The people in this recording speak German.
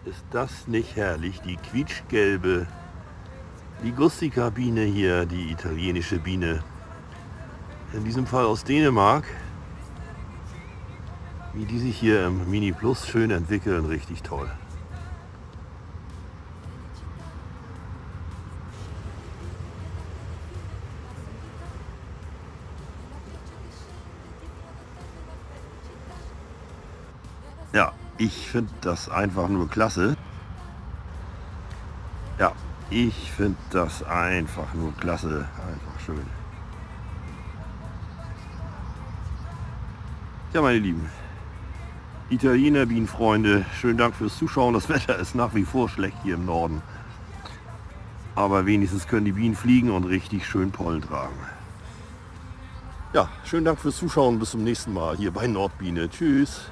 Ist das nicht herrlich? Die quietschgelbe Liguster-Biene hier, die italienische Biene. In diesem Fall aus Dänemark. Wie die sich hier im Mini Plus schön entwickeln, richtig toll. Ja, ich finde das einfach nur klasse. Ja, ich finde das einfach nur klasse. Einfach schön. Ja, meine Lieben. Italiener, Bienenfreunde, schönen Dank fürs Zuschauen. Das Wetter ist nach wie vor schlecht hier im Norden. Aber wenigstens können die Bienen fliegen und richtig schön Pollen tragen. Ja, schönen Dank fürs Zuschauen. Bis zum nächsten Mal hier bei Nordbiene. Tschüss.